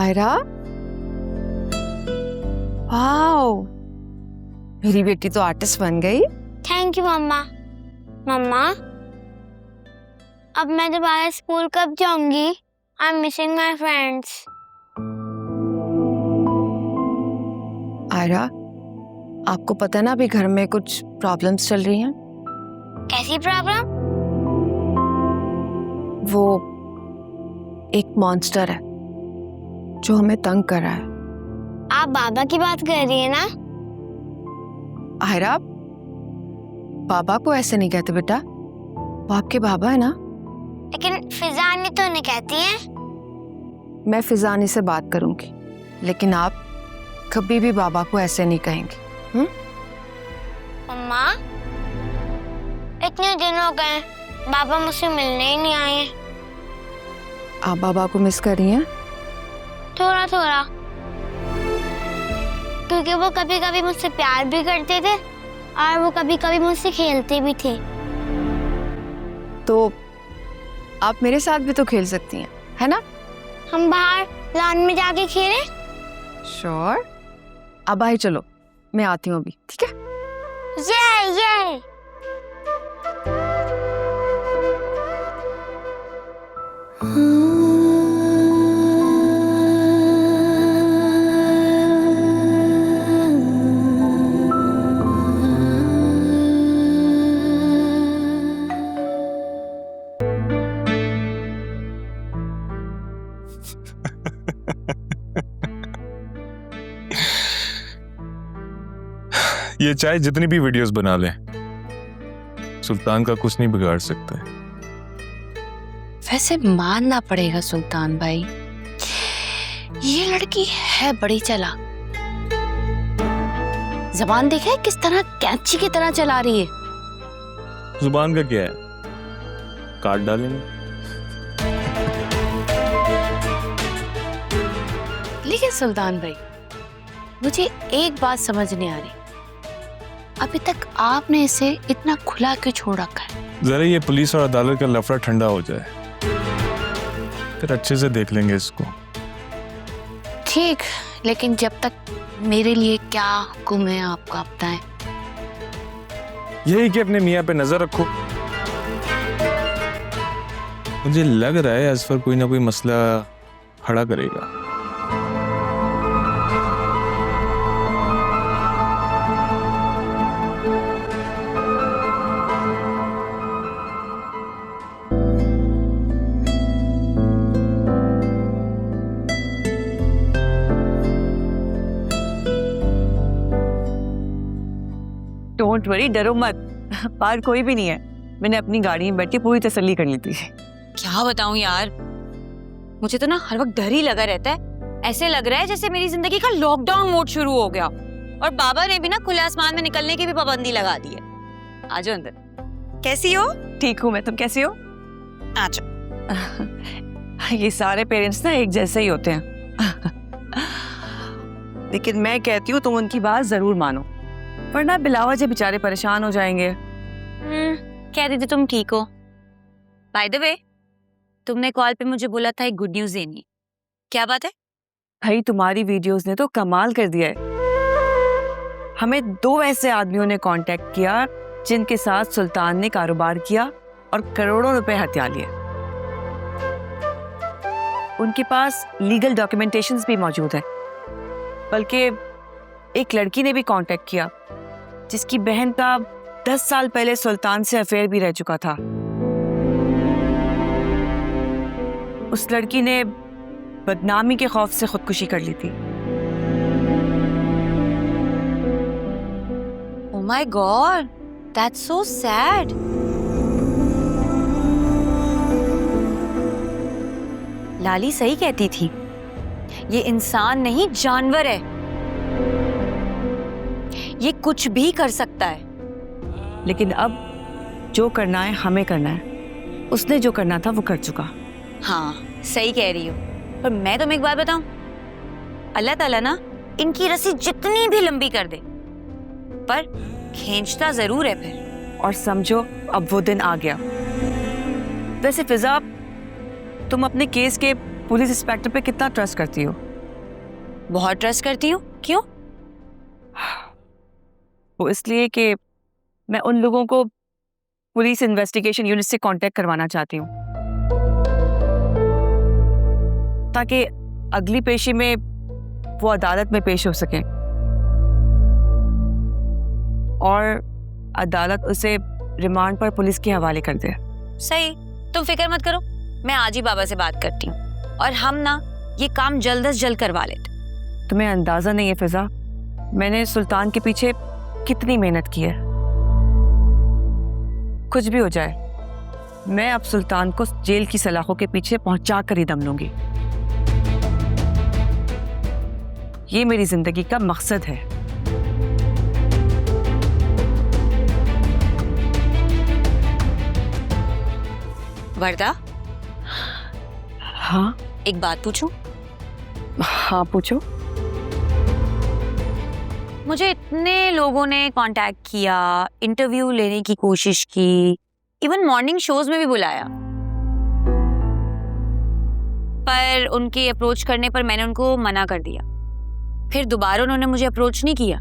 Ayra, wow, मेरी बेटी तो आर्टिस्ट बन गई। थैंक यू मम्मा। मम्मा, अब मैं दोबारा स्कूल कब जाऊंगी? I am missing my friends. Ayra, आपको पता है ना अभी घर में कुछ प्रॉब्लम्स चल रही हैं। कैसी प्रॉब्लम? वो एक मॉन्स्टर है जो हमें तंग कर रहा है। आप बाबा की बात कर रही है ना? आयरा, बाबा को ऐसे नहीं कहते बेटा, वो आपके बाबा है ना। लेकिन फिजानी तो नहीं कहती है। मैं फिजानी से बात करूंगी, लेकिन आप कभी भी बाबा को ऐसे नहीं कहेंगे। मम्मा, इतने दिन हो गए बाबा मुझसे मिलने ही नहीं आए। आप बाबा को मिस कर रही हैं? थोड़ा थोड़ा, क्योंकि वो कभी कभी मुझसे प्यार भी करते थे और वो कभी कभी मुझसे खेलते भी थे। तो आप मेरे साथ भी तो खेल सकती हैं, है ना? हम बाहर लॉन में जाके खेलें? श्योर। अब आई, चलो मैं आती हूँ अभी, ठीक है? ये ये चाहे जितनी भी वीडियोस बना ले, सुल्तान का कुछ नहीं बिगाड़ सकते। वैसे मानना पड़ेगा सुल्तान भाई, ये लड़की है बड़ी चालाक। जबान देखा है किस तरह कैंची की तरह चला रही है। जुबान का क्या है, काट डालेंगे। लेकिन सुल्तान भाई, मुझे एक बात समझ नहीं आ रही, अभी तक आपने इसे इतना खुला क्यों छोड़ रखा है? जरा ये पुलिस और अदालत का लफड़ा ठंडा हो जाए, फिर अच्छे से देख लेंगे इसको। ठीक, लेकिन जब तक मेरे लिए क्या हुक्म है आपका बताएं। यही कि अपने मियाँ पे नजर रखो। मुझे लग रहा है असफर कोई ना कोई मसला खड़ा करेगा। डोंट वरी, डरो मत, बाहर कोई भी नहीं है। मैंने अपनी गाड़ी में बैठ के पूरी तसल्ली कर ली थी। क्या बताऊं यार, मुझे तो ना हर वक्त डर ही लगा रहता है। ऐसे लग रहा है जैसे मेरी जिंदगी का लॉकडाउन मोड शुरू हो गया और बाबा ने भी ना खुले आसमान में निकलने की भी पाबंदी लगा दी है। आ जाओ अंदर। कैसी हो? ठीक हूँ मैं, तुम कैसी हो? आ जाओ। ये सारे पेरेंट्स ना एक जैसे ही होते हैं। लेकिन मैं कहती हूँ तुम उनकी बात जरूर मानो, वरना बिलावज बेचारे परेशान हो जाएंगे। कह रही थी तुम ठीक हो। बाय द वे, तुमने कॉल पे मुझे बोला था एक गुड न्यूज देनी है। क्या बात है? भाई, तुम्हारी वीडियोस ने तो कमाल कर दिया है। हमें 2 ऐसे आदमियों ने कांटेक्ट किया जिनके साथ सुल्तान ने कारोबार किया और करोड़ों रुपए हथिया लिए। उनके पास लीगल डॉक्यूमेंटेशंस भी मौजूद है। बल्कि एक लड़की ने भी कांटेक्ट किया जिसकी बहन का 10 साल पहले सुल्तान से अफेयर भी रह चुका था। उस लड़की ने बदनामी के खौफ से खुदकुशी कर ली थी। Oh my god, that's so sad. Lali सही कहती थी, ये इंसान नहीं जानवर है, ये कुछ भी कर सकता है। लेकिन अब जो करना है हमें करना है। उसने जो करना था वो कर चुका। हाँ, सही कह रही हो। पर मैं तुम्हें एक बात बताऊं, अल्लाह ताला ना इनकी रस्सी जितनी भी लंबी कर दे, पर खींचता जरूर है फिर। और समझो अब वो दिन आ गया। वैसे फिजा, तुम अपने केस के पुलिस इंस्पेक्टर पे कितना ट्रस्ट करती हो? बहुत ट्रस्ट करती हूँ। क्यों? वो इसलिए कि मैं उन लोगों को पुलिस इन्वेस्टिगेशन यूनिट से कांटेक्ट करवाना चाहती हूँ, ताकि अगली पेशी में वो अदालत में पेश हो सके और अदालत उसे रिमांड पर पुलिस के हवाले कर दे। सही, तुम फिक्र मत करो, मैं आज ही बाबा से बात करती हूँ और हम ना ये काम जल्द से जल्द करवा लेते। तुम्हें अंदाजा नहीं है फिजा, मैंने सुल्तान के पीछे कितनी मेहनत की है। कुछ भी हो जाए, मैं अब सुल्तान को जेल की सलाखों के पीछे पहुंचा कर ही दम लूंगी। ये मेरी जिंदगी का मकसद है। वर्दा, हाँ एक बात पूछूं? हाँ पूछो। मुझे इतने लोगों ने कांटेक्ट किया, इंटरव्यू लेने की कोशिश की, इवन मॉर्निंग शोज में भी बुलाया, पर उनकी अप्रोच करने पर मैंने उनको मना कर दिया। फिर दोबारा उन्होंने मुझे अप्रोच नहीं किया।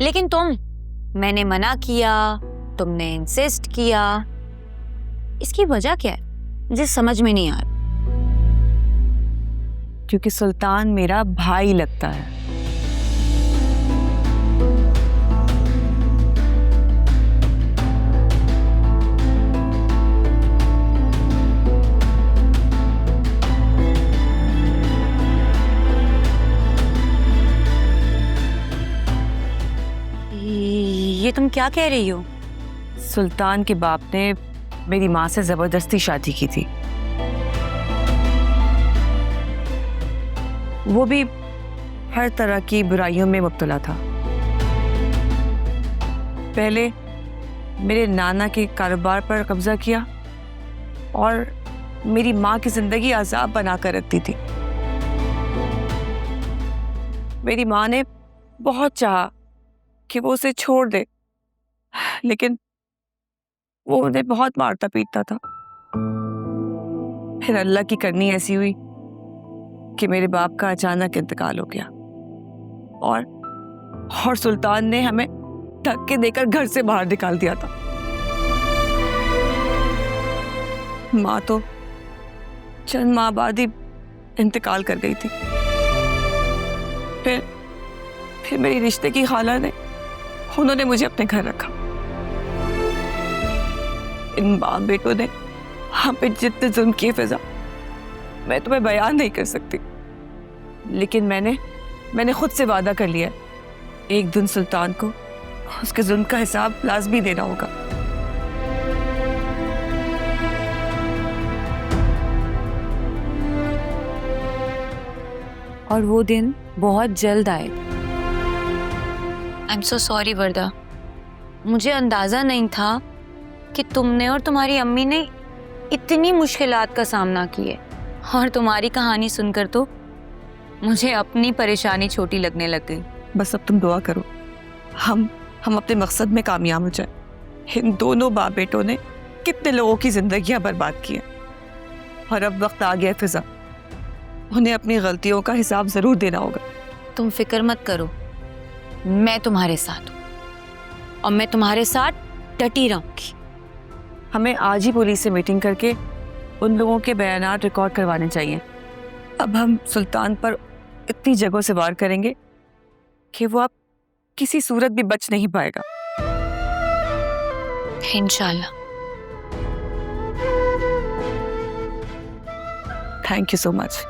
लेकिन मैंने मना किया, तुमने इंसिस्ट किया। इसकी वजह क्या है मुझे समझ में नहीं आ रहा। क्योंकि सुल्तान मेरा भाई लगता है। ये तुम क्या कह रही हो? सुल्तान के बाप ने मेरी माँ से जबरदस्ती शादी की थी, वो भी हर तरह की बुराइयों में मुब्तला था। पहले मेरे नाना के कारोबार पर कब्जा किया और मेरी माँ की जिंदगी अजाब बनाकर रखती थी। मेरी माँ ने बहुत चाहा कि वो उसे छोड़ दे, लेकिन वो उन्हें बहुत मारता पीटता था। फिर अल्लाह की करनी ऐसी हुई कि मेरे बाप का अचानक इंतकाल हो गया और सुल्तान ने हमें धक्के देकर घर से बाहर निकाल दिया था। माँ तो चंद माह बाद ही इंतकाल कर गई थी। फिर मेरी रिश्ते की खाला ने उन्होंने मुझे अपने घर रखा। इन बाप बेटों ने हम पे जितने जुल्म किए फिजा, मैं तुम्हें बयान नहीं कर सकती। लेकिन मैंने खुद से वादा कर लिया, एक दिन सुल्तान को उसके जुल्म का हिसाब लाजमी देना होगा। और वो दिन बहुत जल्द आए। आई एम सो सॉरी वर्दा, मुझे अंदाजा नहीं था कि तुमने और तुम्हारी अम्मी ने इतनी मुश्किलात का सामना किए। और तुम्हारी कहानी सुनकर तो मुझे अपनी परेशानी छोटी लगने लग गई। बस अब तुम दुआ करो हम अपने मकसद में कामयाब हो जाए। इन दोनों बाप बेटों ने कितने लोगों की जिंदगियां बर्बाद की हैं और अब वक्त आ गया फिजा, उन्हें अपनी गलतियों का हिसाब जरूर देना होगा। तुम फिक्र मत करो, मैं तुम्हारे साथ हूँ और मैं तुम्हारे साथ डटी रहूंगी। हमें आज ही पुलिस से मीटिंग करके उन लोगों के बयानात रिकॉर्ड करवाने चाहिए। अब हम सुल्तान पर इतनी जगहों से वार करेंगे कि वो अब किसी सूरत भी बच नहीं पाएगा। इंशाल्लाह। Thank you so much.